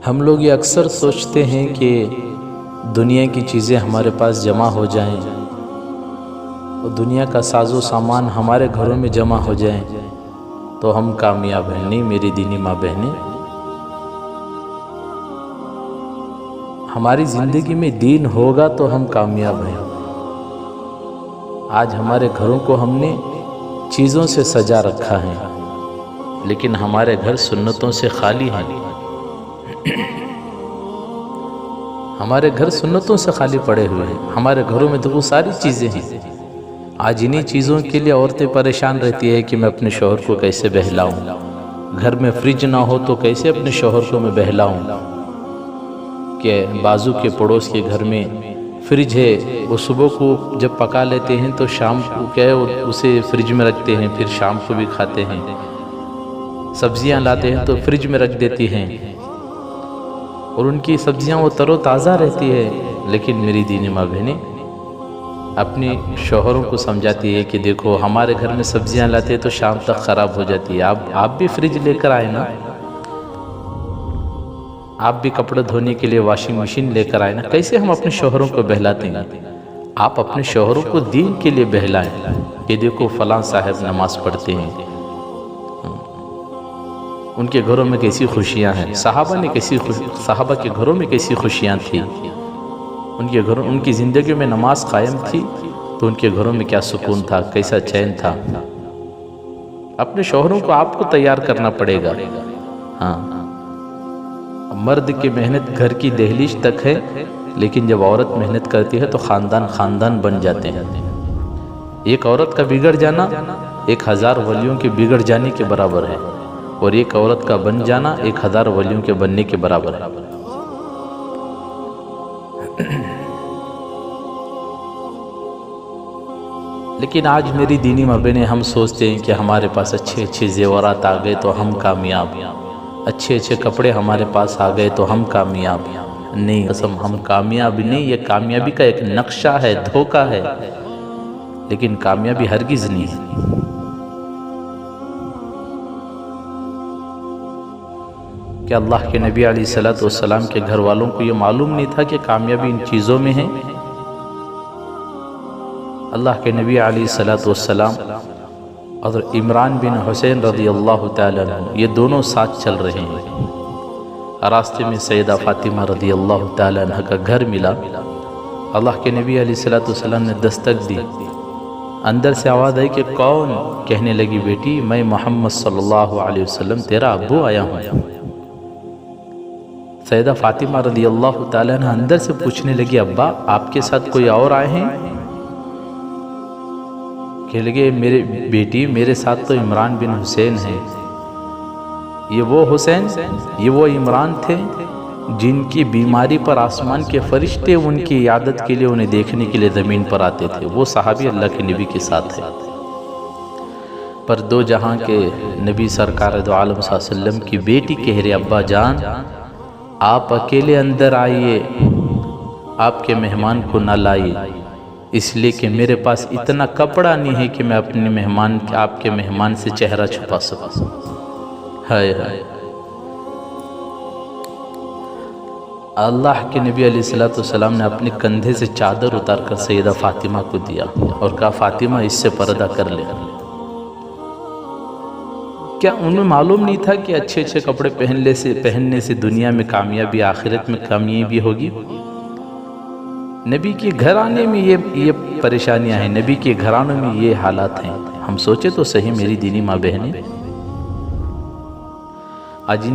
ہم لوگ یہ اکثر سوچتے ہیں کہ دنیا کی چیزیں ہمارے پاس جمع ہو جائیں اور دنیا کا ساز و سامان ہمارے گھروں میں جمع ہو جائیں تو ہم کامیاب ہیں۔ نہیں میری دینی ماں بہنیں، ہماری زندگی میں دین ہوگا تو ہم کامیاب ہیں۔ آج ہمارے گھروں کو ہم نے چیزوں سے سجا رکھا ہے، لیکن ہمارے گھر سنتوں سے خالی ہیں۔ ہمارے گھر سنتوں سے خالی پڑے ہوئے ہیں۔ ہمارے گھروں میں تو وہ ساری چیزیں ہیں۔ آج انہی چیزوں کے لیے عورتیں پریشان رہتی ہے کہ میں اپنے شوہر کو کیسے بہلاؤں، گھر میں فریج نہ ہو تو کیسے اپنے شوہر کو میں بہلاؤں، کہ بازو کے پڑوس کے گھر میں فریج ہے، وہ صبح کو جب پکا لیتے ہیں تو شام کو کیا ہے اسے فریج میں رکھتے ہیں، پھر شام کو بھی کھاتے ہیں۔ سبزیاں لاتے ہیں تو فریج میں رکھ دیتی ہیں اور ان کی سبزیاں وہ تر و تازہ رہتی ہے، لیکن میری دینی ماں بہنیں اپنی شوہروں کو سمجھاتی ہے کہ دیکھو ہمارے گھر میں سبزیاں لاتے ہیں تو شام تک خراب ہو جاتی ہے، آپ بھی فریج لے کر آئے نا، آپ بھی کپڑے دھونے کے لیے واشنگ مشین لے کر آئے نا۔ کیسے ہم اپنے شوہروں کو بہلاتے ہیں؟ آپ اپنے شوہروں کو دین کے لیے بہلائیں کہ دیکھو فلاں صاحب نماز پڑھتے ہیں، ان کے گھروں میں کیسی خوشیاں ہیں، صحابہ کے گھروں میں کیسی خوشیاں تھیں، ان کی زندگی میں نماز قائم تھی تو ان کے گھروں میں کیا سکون تھا، کیسا چین تھا۔ اپنے شوہروں کو آپ کو تیار کرنا پڑے گا۔ ہاں، مرد کی محنت گھر کی دہلیز تک ہے، لیکن جب عورت محنت کرتی ہے تو خاندان بن جاتے ہیں۔ ایک عورت کا بگڑ جانا 1000 ولیوں کے بگڑ جانے کے برابر ہے، اور ایک عورت کا بن جانا 1000 ولیوں کے بننے کے برابر ہے۔ لیکن آج میری دینی ماں بہنیں ہم سوچتے ہیں کہ ہمارے پاس اچھے زیورات آ گئے تو ہم کامیاب، اچھے کپڑے ہمارے پاس آ گئے تو ہم کامیاب۔ نہیں قسم، ہم کامیاب نہیں، یہ کامیابی کا ایک نقشہ ہے، دھوکہ ہے، لیکن کامیابی ہرگز نہیں ہے۔ کہ اللہ کے نبی علیہ السلام کے گھر والوں کو یہ معلوم نہیں تھا کہ کامیابی ان چیزوں میں ہے؟ اللہ کے نبی علیہ السلام اور عمران بن حسین رضی اللہ تعالیٰ عنہ یہ دونوں ساتھ چل رہے ہیں۔ راستے میں سیدہ فاطمہ رضی اللہ تعالیٰ عنہ کا گھر ملا۔ اللہ کے نبی علیہ السلام نے دستک دی، اندر سے آواز آئی کہ کون؟ کہنے لگی بیٹی میں محمد صلی اللہ علیہ وسلم تیرا ابو آیا ہوں۔ سیدہ فاطمہ رضی اللہ تعالیٰ عنہ اندر سے پوچھنے لگی ابا آپ کے ساتھ کوئی اور آئے ہیں؟ کہنے لگے میرے بیٹی میرے ساتھ تو عمران بن حسین ہیں۔ یہ وہ حسین، یہ وہ عمران تھے جن کی بیماری پر آسمان کے فرشتے ان کی عیادت کے لیے انہیں دیکھنے کے لیے زمین پر آتے تھے۔ وہ صحابی اللہ کے نبی کے ساتھ ہیں۔ پر دو جہاں کے نبی سرکار دو عالم صلی اللہ علیہ وسلم کی بیٹی کہہ رہے ابا جان آپ اکیلے اندر آئیے، آپ کے مہمان کو نہ لائیے، اس لیے کہ میرے پاس اتنا کپڑا نہیں ہے کہ میں اپنے آپ کے مہمان سے چہرہ چھپا سکوں۔ ہائے ہائے، اللہ کے نبی علیہ السلام نے اپنے کندھے سے چادر اتار کر سیدہ فاطمہ کو دیا اور کہا فاطمہ اس سے پردہ کر لے۔ کیا انہیں معلوم نہیں تھا کہ اچھے کپڑے پہننے سے دنیا میں کامیابی، آخرت میں کامیابی ہوگی؟ نبی کے گھر آنے میں یہ پریشانیاں ہیں، نبی کے گھرانوں میں یہ حالات ہیں۔ ہم سوچے تو صحیح میری دینی ماں بہنیں، آج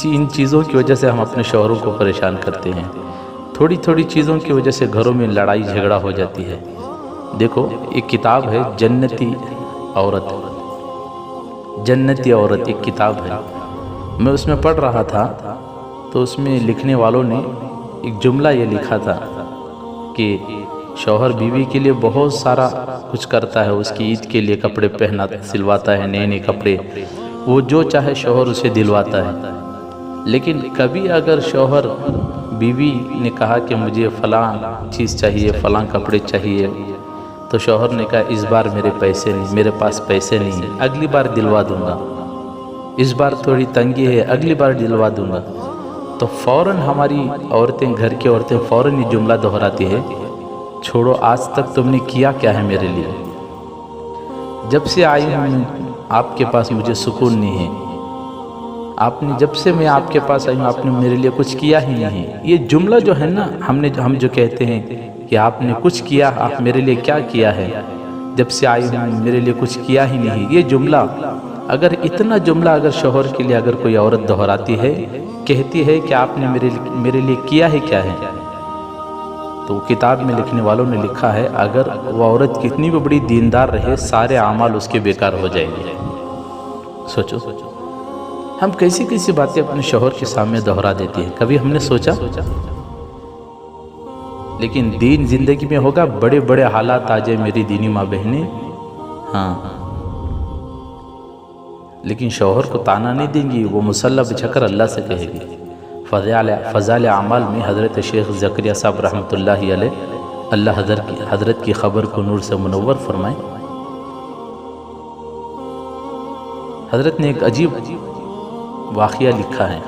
ان چیزوں کی وجہ سے ہم اپنے شوہروں کو پریشان کرتے ہیں۔ تھوڑی چیزوں کی وجہ سے گھروں میں لڑائی جھگڑا ہو جاتی ہے۔ دیکھو ایک کتاب ہے جنتی عورت، ایک کتاب ہے، میں اس میں پڑھ رہا تھا تو اس میں لکھنے والوں نے ایک جملہ یہ لکھا تھا کہ شوہر بیوی کے لیے بہت سارا کچھ کرتا ہے، اس کی عید کے لیے کپڑے سلواتا ہے، نئے کپڑے، وہ جو چاہے شوہر اسے دلواتا ہے۔ لیکن کبھی اگر شوہر بیوی نے کہا کہ مجھے فلاں چیز چاہیے، فلاں کپڑے چاہیے، تو شوہر نے کہا اس بار میرے پاس پیسے نہیں، اگلی بار دلوا دوں گا، اس بار تھوڑی تنگی ہے، اگلی بار دلوا دوں گا، تو فوراً ہماری عورتیں، گھر کی عورتیں فوراً یہ جملہ دہراتی ہے، چھوڑو آج تک تم نے کیا کیا ہے میرے لیے، جب سے آئی ہوں آپ کے پاس مجھے سکون نہیں ہے، آپ نے جب سے میں آپ کے پاس آئی ہوں آپ نے میرے لیے کچھ کیا ہی نہیں ہے۔ یہ جملہ جو ہے نا، ہم جو کہتے ہیں کہ آپ نے کچھ کیا، آپ میرے لیے کیا کیا ہے، جب سے آئی ہوں میرے لیے کچھ کیا ہی نہیں، یہ جملہ اگر اتنا جملہ اگر شوہر کے لیے اگر کوئی عورت دہراتی ہے، کہتی ہے کہ آپ نے میرے لیے کیا ہی کیا ہے، تو کتاب میں لکھنے والوں نے لکھا ہے اگر وہ عورت کتنی بھی بڑی دیندار رہے، سارے اعمال اس کے بیکار ہو جائیں گے۔ سوچو ہم کیسی کیسی باتیں اپنے شوہر کے سامنے دہرا دیتی ہیں، کبھی ہم نے سوچا؟ لیکن دین زندگی میں ہوگا، بڑے بڑے حالات آ جائے میری دینی ماں بہنیں، ہاں، لیکن شوہر کو تانا نہیں دیں گی، وہ مسلح بچھا کر اللہ سے کہے گی۔ فضائل اعمال میں حضرت شیخ زکریا صاحب رحمۃ اللہ علیہ، اللہ حضرت کی خبر کو نور سے منور فرمائے، حضرت نے ایک عجیب واقعہ لکھا ہے۔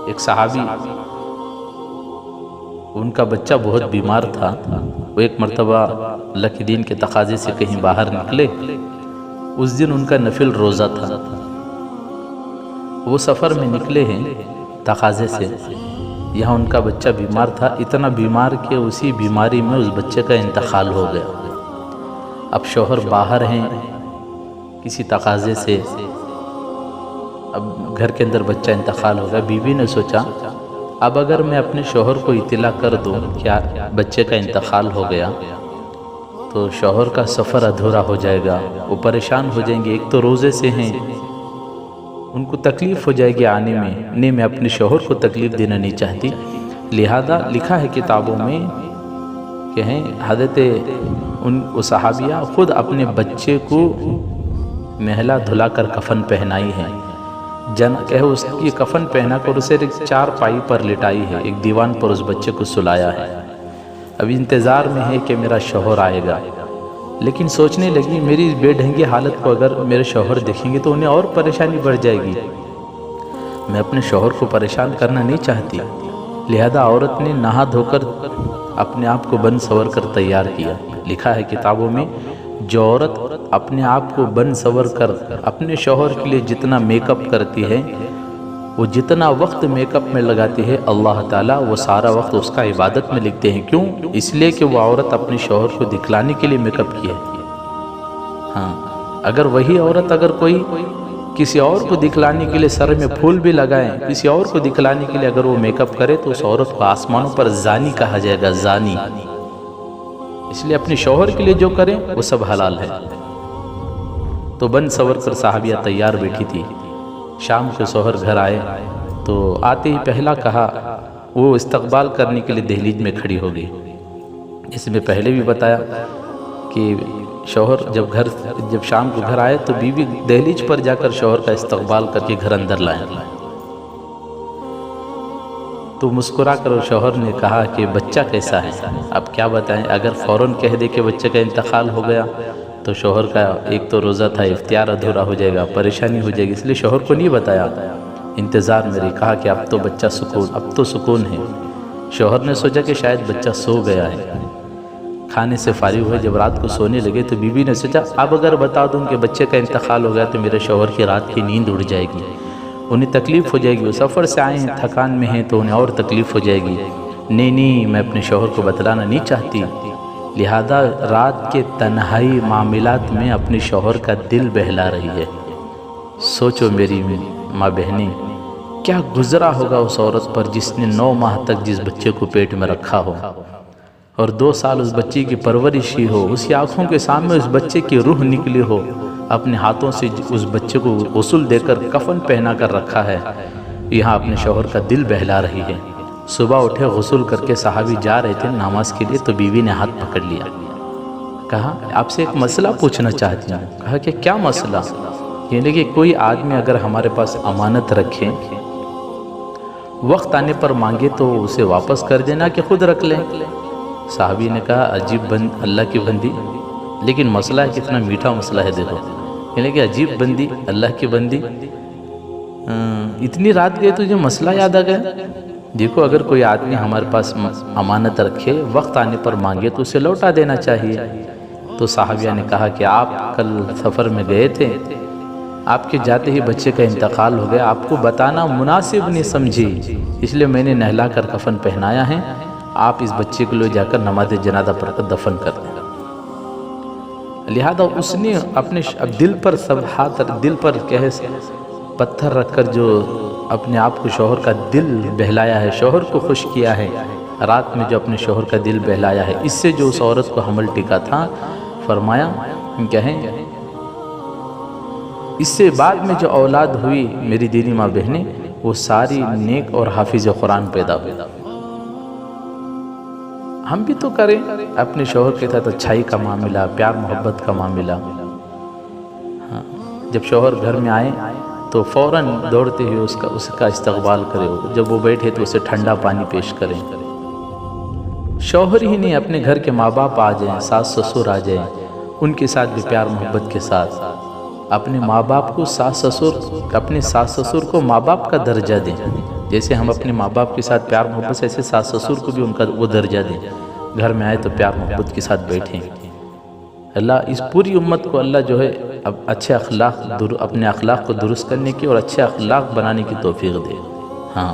ایک صحابی، ان کا بچہ بہت بیمار تھا، وہ ایک مرتبہ اللہ کے دین کے تقاضے سے کہیں باہر نکلے، اس دن ان کا نفل روزہ تھا، وہ سفر میں نکلے ہیں تقاضے سے، یہاں ان کا بچہ بیمار تھا، اتنا بیمار کہ اسی بیماری میں اس بچے کا انتقال ہو گیا۔ اب شوہر باہر ہیں کسی تقاضے سے، اب گھر کے اندر بچہ انتقال ہو گیا، بیوی نے سوچا اب اگر میں اپنے شوہر کو اطلاع کر دوں کہ بچے کا انتقال ہو گیا تو شوہر کا سفر ادھورا ہو جائے گا، وہ پریشان ہو جائیں گے، ایک تو روزے سے ہیں، ان کو تکلیف ہو جائے گی آنے میں، نہیں میں اپنے شوہر کو تکلیف دینا نہیں چاہتی، لہذا لکھا ہے کتابوں میں کہ ہیں حضرت وہ صحابیہ خود اپنے بچے کو مہلا دھلا کر کفن پہنائی ہے، اس کی کفن پہنا کر اسے ایک چار پائی پر لٹائی ہے، ایک دیوان پر اس بچے کو سلایا ہے، اب انتظار میں ہے کہ میرا شوہر آئے گا، لیکن سوچنے لگی میری بے ڈھنگی حالت کو اگر میرے شوہر دیکھیں گے تو انہیں اور پریشانی بڑھ جائے گی، میں اپنے شوہر کو پریشان کرنا نہیں چاہتی، لہذا عورت نے نہا دھو کر اپنے آپ کو بن سور کر تیار کیا۔ لکھا ہے کتابوں میں جو عورت اپنے آپ کو بن سور کر اپنے شوہر کے لیے جتنا میک اپ کرتی ہے، وہ جتنا وقت میک اپ میں لگاتی ہے، اللہ تعالیٰ وہ سارا وقت اس کا عبادت میں لکھتے ہیں، کیوں؟ اس لیے کہ وہ عورت اپنے شوہر کو دکھلانے کے لیے میک اپ کی ہے۔ ہاں، اگر وہی عورت اگر کوئی کسی اور کو دکھلانے کے لیے سر میں پھول بھی لگائیں، کسی اور کو دکھلانے کے لیے اگر وہ میک اپ کرے تو اس عورت کو آسمانوں پر زانی کہا جائے گا، زانی۔ اس لیے اپنے شوہر کے لیے جو کریں وہ سب حلال ہے۔ تو بن سور کر صحابیہ تیار بیٹھی تھی، شام کو شوہر گھر آئے تو آتے ہی پہلا کہا، وہ استقبال کرنے کے لیے دہلیز میں کھڑی ہو گئی۔ اس میں پہلے بھی بتایا کہ شوہر جب شام کو گھر آئے تو بیوی دہلیز پر جا کر شوہر کا استقبال کر کے گھر اندر لائیں، تو مسکرا کر شوہر نے کہا کہ بچہ کیسا ہے؟ اب کیا بتائیں، اگر فوراً کہہ دے کہ بچے کا انتقال ہو گیا تو شوہر کا ایک تو روزہ تھا، افطار ادھورا ہو جائے گا، پریشانی ہو جائے گی، اس لیے شوہر کو نہیں بتایا، انتظار میں رہی، کہا کہ اب تو بچہ سکون، اب تو سکون ہے۔ شوہر نے سوچا کہ شاید بچہ سو گیا ہے، کھانے سے فارغ ہوئے، جب رات کو سونے لگے تو بیوی نے سوچا اب اگر بتا دوں کہ بچے کا انتقال ہو گیا تو میرے شوہر کی رات کی نیند اڑ جائے گی، انہیں تکلیف ہو جائے گی، وہ سفر سے آئے ہیں، تھکان میں ہیں تو انہیں اور تکلیف ہو جائے گی، نہیں میں اپنے شوہر کو بتلانا نہیں چاہتی، لہذا رات کے تنہائی معاملات میں اپنے شوہر کا دل بہلا رہی ہے۔ سوچو میری ماں بہنیں، کیا گزرا ہوگا اس عورت پر جس نے 9 ماہ تک جس بچے کو پیٹ میں رکھا ہو اور 2 سال اس بچے کی پرورش ہی ہو، اس کی آنکھوں کے سامنے اس بچے کی روح نکلی ہو، اپنے ہاتھوں سے اس بچے کو غسل دے کر کفن پہنا کر رکھا ہے، یہاں اپنے شوہر کا دل بہلا رہی ہے۔ صبح اٹھے غسل کر کے صحابی جا رہے تھے نماز کے لیے تو بیوی نے ہاتھ پکڑ لیا، کہا آپ سے ایک مسئلہ پوچھنا چاہتی ہوں۔ کہا کہ کیا مسئلہ؟ یعنی کہ کوئی آدمی اگر ہمارے پاس امانت رکھے، وقت آنے پر مانگے تو اسے واپس کر دینا کہ خود رکھ لیں؟ صحابی نے کہا عجیب اللہ کی بندی، لیکن مسئلہ ہے کتنا میٹھا مسئلہ ہے، دیکھو، یعنی کہ عجیب بندی، اللہ کی بندی، اتنی رات گئے تجھے مسئلہ یاد آ گیا؟ دیکھو اگر کوئی آدمی ہمارے پاس امانت رکھے وقت آنے پر مانگے تو اسے لوٹا دینا چاہیے۔ تو صحابیہ نے کہا کہ آپ کل سفر میں گئے تھے، آپ کے جاتے ہی بچے کا انتقال ہو گیا، آپ کو بتانا مناسب نہیں سمجھی، اس لیے میں نے نہلا کر کفن پہنایا ہے، آپ اس بچے کو لے جا کر نماز جنازہ پڑھ کر دفن کر دیں۔ لہذا اس نے اپنے دل پر سب ہاتھ دل پر پتھر رکھ کر جو اپنے آپ کو شوہر کا دل بہلایا ہے، شوہر کو خوش کیا ہے، رات میں جو اپنے شوہر کا دل بہلایا ہے، اس سے جو اس عورت کو حمل ٹکا تھا، فرمایا کہیں اس سے بعد میں جو اولاد ہوئی میری دینی ماں بہنیں، وہ ساری نیک اور حافظ قرآن پیدا ہوئی۔ ہم بھی تو کریں اپنے شوہر کے ساتھ اچھائی کا معاملہ، پیار محبت کا معاملہ۔ جب شوہر گھر میں آئے تو فوراً دوڑتے ہوئے اس کا استقبال کرے، جب وہ بیٹھے تو اسے ٹھنڈا پانی پیش کریں۔ شوہر ہی نہیں، اپنے گھر کے ماں باپ آ جائیں، ساس سسر آ جائیں، ان کے ساتھ بھی پیار محبت کے ساتھ اپنے ماں باپ کو اپنے ساس سسر کو ماں باپ کا درجہ دیں، جیسے ہم اپنے ماں باپ کے ساتھ پیار محبت سے، ایسے ساس سسر کو بھی ان کا وہ درجہ دیں۔ گھر میں آئے تو پیار محبت کے ساتھ بیٹھیں۔ اللہ اس پوری امت کو اللہ جو ہے اب اچھے اخلاق، اپنے اخلاق کو درست کرنے کی اور اچھے اخلاق بنانے کی توفیق دے۔ ہاں